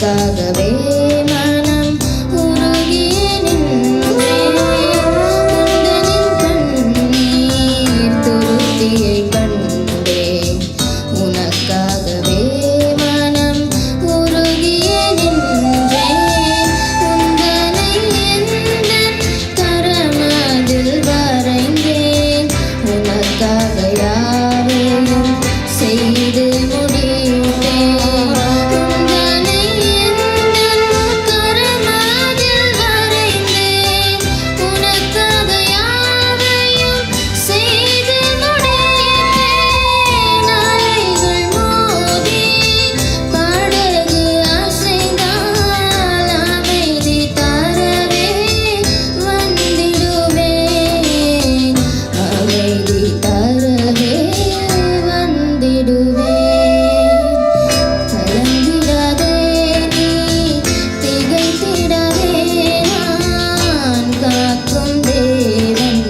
உனக்காகவே மனம் உருகிய நின்றேன். உந்தனின் கண்ணீர் துருத்தியை கண்டேன். உனக்காகவே மனம் உருகிய நின்றேன். உந்தனை எந்தன் கரமதில் வரைந்தேன். உனக்காக யாவையும் செய்து முடித்தேன். உந்தனை எந்தன் கரமதில் வரைந்தேன். உனக்காக யாவையும் செய்து முடித்தேன். அலைகள் மோதி படகு அசைந்தால் அமைதி தரவே வந்திடுவேன். அமைதி தரவே வந்திடுவேன். கலங்கிடாதே நீ, திகைத்திடாதே, நான் காக்கும் தேவன்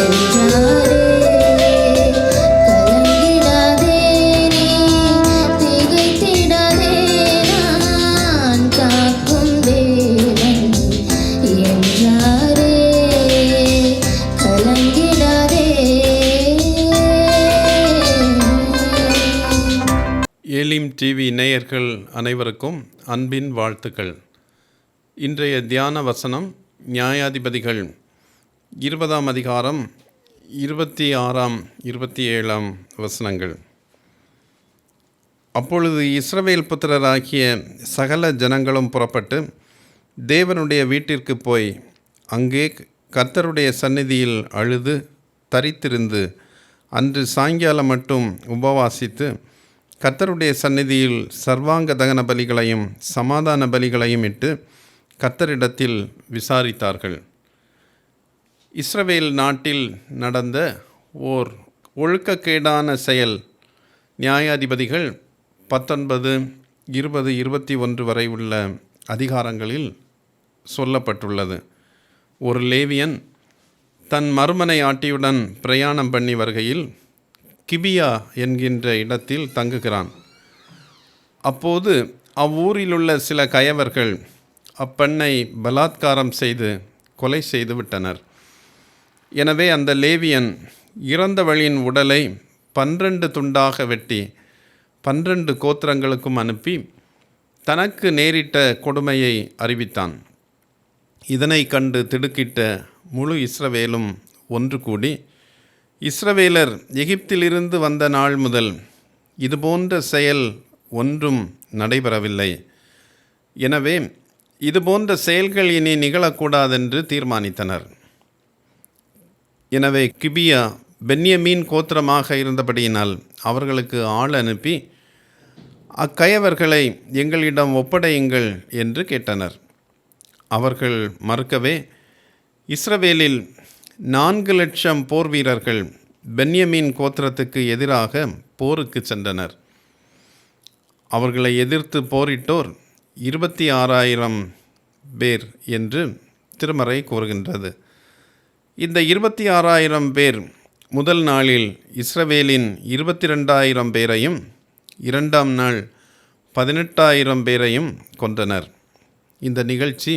என்றாரே. கலங்கிடாதே நீ, திகைத்திடாதே, நான் காக்கும் தேவன் என்றாரே. கலங்கிடாதே. ஏலிம் டிவி நேயர்கள் அனைவருக்கும் அன்பின் வாழ்த்துக்கள். இன்றைய தியான வசனம் நியாயாதிபதிகள் 20ஆம் அதிகாரம் 26, 27 வசனங்கள். அப்பொழுது இஸ்ரவேல் புத்திரராகிய சகல ஜனங்களும் புறப்பட்டு தேவனுடைய வீட்டிற்கு போய் அங்கே கர்த்தருடைய சந்நிதியில் அழுது தரித்திருந்து அன்று சாயங்காலம் மட்டும் உபவாசித்து கர்த்தருடைய சந்நிதியில் சர்வாங்க தகன பலிகளையும் சமாதான பலிகளையும் இட்டு கர்த்தரிடத்தில் விசாரித்தார்கள். இஸ்ரவேல் நாட்டில் நடந்த ஓர் ஒழுக்கக்கேடான செயல் நியாயாதிபதிகள் 19, 20, 21 வரை உள்ள அதிகாரங்களில் சொல்லப்பட்டுள்ளது. ஒரு லேவியன் தன் மறுமனை ஆட்டியுடன் பிரயாணம் பண்ணி வருகையில் கிபியா என்கின்ற இடத்தில் தங்குகிறான். அப்போது அவ்வூரிலுள்ள சில கயவர்கள் அப்பெண்ணை பலாத்காரம் செய்து கொலை செய்து விட்டனர். எனவே அந்த லேவியன் இறந்தவளின் உடலை 12 துண்டாக வெட்டி 12 கோத்திரங்களுக்கும் அனுப்பி தனக்கு நேரிட்ட கொடுமையை அறிவித்தான். இதனை கண்டு திடுக்கிட்ட முழு இஸ்ரவேலும் ஒன்று கூடி, இஸ்ரவேலர் எகிப்திலிருந்து வந்த நாள் முதல் இதுபோன்ற செயல் ஒன்றும் நடைபெறவில்லை. எனவே இதுபோன்ற செயல்கள் இனி நிகழக்கூடாதென்று தீர்மானித்தனர். எனவே கிபியா பென்யமீன் கோத்திரமாக இருந்தபடியினால் அவர்களுக்கு ஆள் அனுப்பி அக்கயவர்களை எங்களிடம் ஒப்படையுங்கள் என்று கேட்டனர். அவர்கள் மறுக்கவே இஸ்ரவேலில் 4 லட்சம் போர் வீரர்கள் பென்யமீன் கோத்திரத்துக்கு எதிராக போருக்கு சென்றனர். அவர்களை எதிர்த்து போரிட்டோர் 26,000 பேர் என்று திருமறை கூறுகின்றது. இந்த 26,000 பேர் முதல் நாளில் இஸ்ரவேலின் 22,000 பேரையும் 2ஆம் நாள் 18,000 பேரையும் கொன்றனர். இந்த நிகழ்ச்சி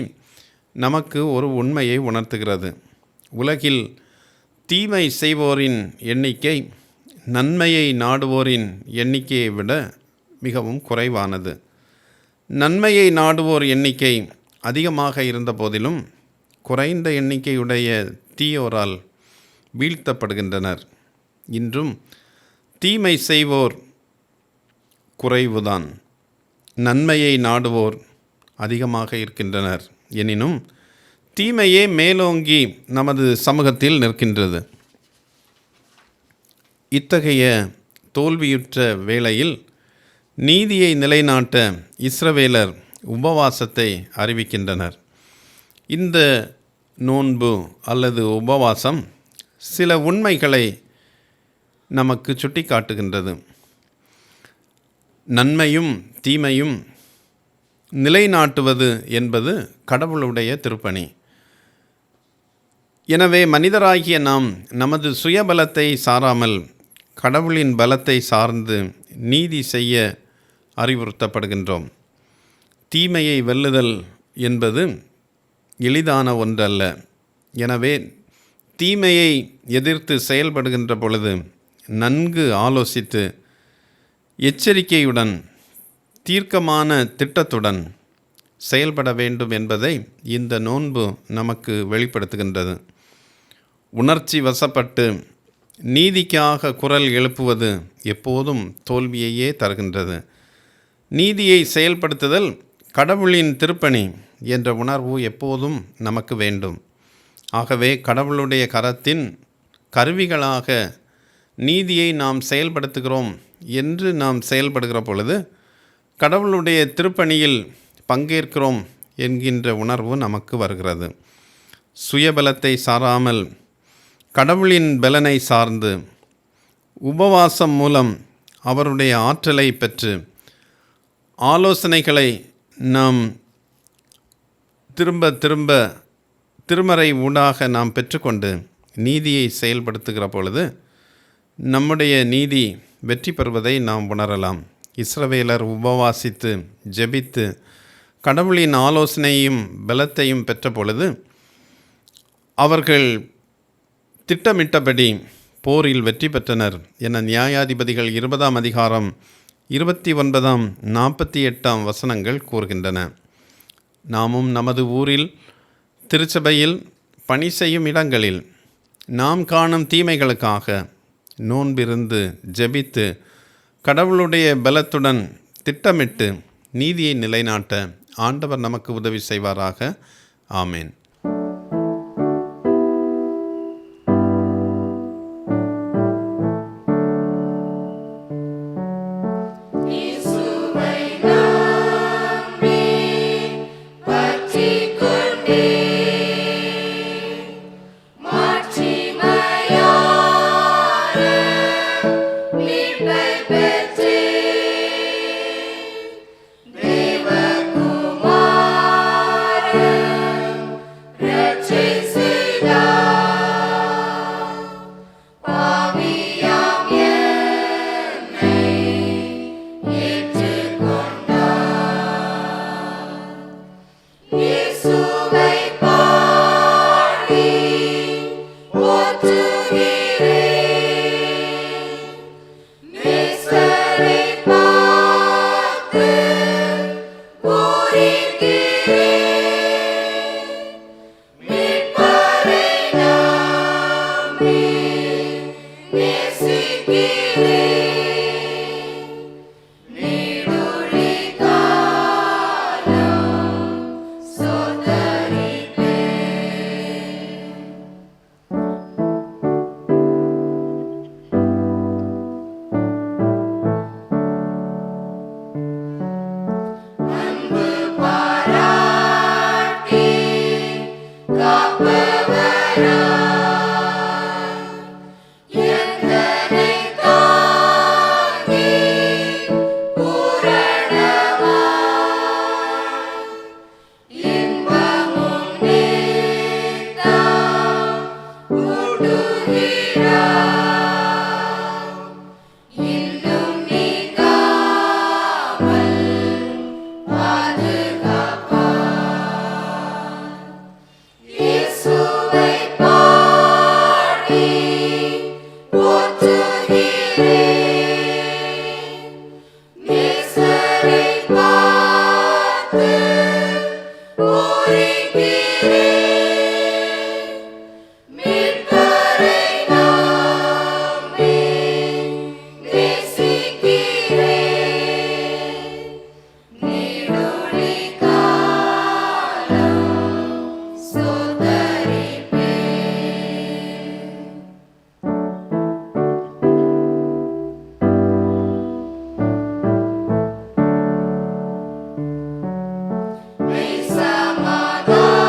நமக்கு ஒரு உண்மையை உணர்த்துகிறது. உலகில் தீமை செய்வோரின் எண்ணிக்கை நன்மையை நாடுவோரின் எண்ணிக்கையை விட மிகவும் குறைவானது. நன்மையை நாடுவோர் எண்ணிக்கை அதிகமாக இருந்த போதிலும் குறைந்த எண்ணிக்கையுடைய தீயோரால் வீழ்த்தப்படுகின்றனர். இன்றும் தீமை செய்வோர் குறைவுதான், நன்மையை நாடுவோர் அதிகமாக இருக்கின்றனர். எனினும் தீமையே மேலோங்கி நமது சமூகத்தில் நிற்கின்றது. இத்தகைய தோல்வியுற்ற வேளையில் நீதியை நிலைநாட்ட இஸ்ரவேலர் உபவாசத்தை அறிவிக்கின்றனர். இந்த நோன்பு அல்லது உபவாசம் சில உண்மைகளை நமக்கு சுட்டி காட்டுகின்றது. நன்மையும் தீமையும் நிலைநாட்டுவது என்பது கடவுளுடைய திருப்பணி. எனவே மனிதராகிய நாம் நமது சுயபலத்தை சாராமல் கடவுளின் பலத்தை சார்ந்து நீதி செய்ய அறிவுறுத்தப்படுகின்றோம். தீமையை வெல்லுதல் என்பது எளிதான ஒன்றல்ல. எனவே தீமையை எதிர்த்து செயல்படுகின்ற பொழுது நன்கு ஆலோசித்து எச்சரிக்கையுடன் தீர்க்கமான திட்டத்துடன் செயல்பட வேண்டும் என்பதை இந்த நோன்பு நமக்கு வெளிப்படுத்துகின்றது. உணர்ச்சி வசப்பட்டு நீதிக்காக குரல் எழுப்புவது எப்போதும் தோல்வியையே தருகின்றது. நீதியை செயல்படுத்துதல் கடவுளின் திருப்பணி என்ற உணர்வு எப்போதும் நமக்கு வேண்டும். ஆகவே கடவுளுடைய கரத்தின் கருவிகளாக நீதியை நாம் செயல்படுத்துகிறோம் என்று நாம் செயல்படுகிற பொழுது கடவுளுடைய திருப்பணியில் பங்கேற்கிறோம் என்கின்ற உணர்வு நமக்கு வருகிறது. சுயபலத்தை சாராமல் கடவுளின் பலனை சார்ந்து உபவாசம் மூலம் அவருடைய ஆற்றலை பெற்று ஆலோசனைகளை நாம் திரும்ப திருமறை ஊடாக நாம் பெற்றுக்கொண்டு நீதியை செயல்படுத்துகிற பொழுது நம்முடைய நீதி வெற்றி பெறுவதை நாம் உணரலாம். இஸ்ரவேலர் உபவாசித்து ஜெபித்து கடவுளின் ஆலோசனையும் பலத்தையும் பெற்ற பொழுது அவர்கள் திட்டமிட்டபடி போரில் வெற்றி பெற்றனர் என நியாயாதிபதிகள் 20ஆம் அதிகாரம் 29, 48 வசனங்கள் கூறுகின்றன. நாமும் நமது ஊரில் திருச்சபையில் பணி செய்யும் இடங்களில் நாம் காணும் தீமைகளுக்காக நோன்பிருந்து ஜெபித்து கடவுளுடைய பலத்துடன் திட்டமிட்டு நீதியை நிலைநாட்ட ஆண்டவர் நமக்கு உதவி செய்வாராக. ஆமேன். Samadan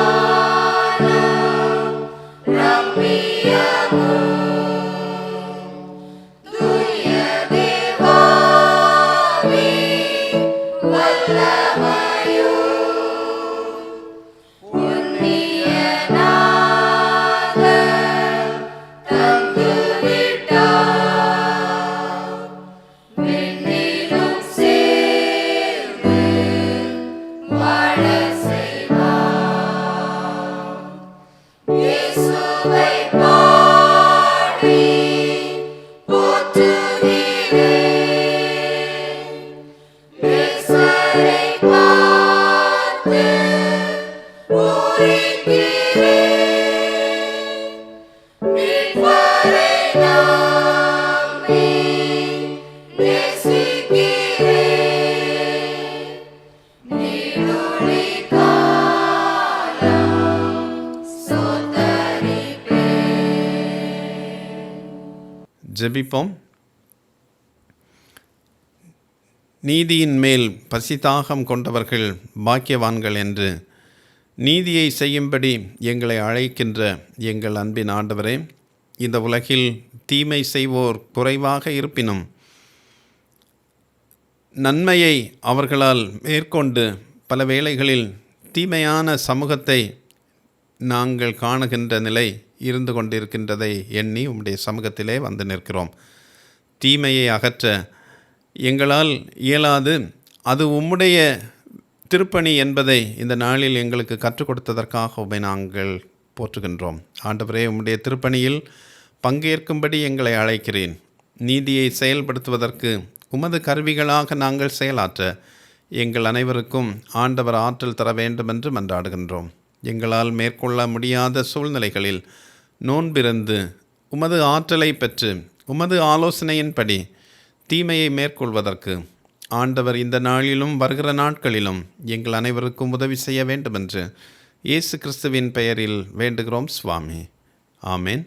ஜெபிப்போம். நீதியின் மேல் பசிதாகம் கொண்டவர்கள் பாக்கியவான்கள் என்று நீதியை செய்யும்படி எங்களை அழைக்கின்ற எங்கள் அன்பின் ஆண்டவரே, இந்த உலகில் தீமை செய்வோர் குறைவாக இருப்பினும் நன்மையை அவர்களால் மேற்கொண்டு பல வேளைகளில் தீமையான சமூகத்தை நாங்கள் காணுகின்ற நிலை இருந்து கொண்டிருக்கின்றதை எண்ணி உம்முடைய சமூகத்திலே வந்து நிற்கிறோம். தீமையை அகற்ற எங்களால் இயலாது, அது உம்முடைய திருப்பணி என்பதை இந்த நாளில் எங்களுக்கு கற்றுக் கொடுத்ததற்காக உம்மை நாங்கள் போற்றுகின்றோம். ஆண்டவரே, உம்முடைய திருப்பணியில் பங்கேற்கும்படி எங்களை அழைக்கிறேன். நீதியை செயல்படுத்துவதற்கு உமது கருவிகளாக நாங்கள் செயலாற்ற எங்கள் அனைவருக்கும் ஆண்டவர் ஆற்றல் தர வேண்டும் என்று மன்றாடுகின்றோம். எங்களால் மேற்கொள்ள முடியாத சூழ்நிலைகளில் நோன்பிருந்து உமது ஆற்றலை பெற்று உமது ஆலோசனையின்படி தீமையை மேற்கொள்வதற்கு ஆண்டவர் இந்த நாளிலும் வருகிற நாட்களிலும் எங்கள் அனைவருக்கும் உதவி செய்ய வேண்டுமென்று இயேசு கிறிஸ்துவின் பெயரில் வேண்டுகிறோம் சுவாமி. ஆமேன்.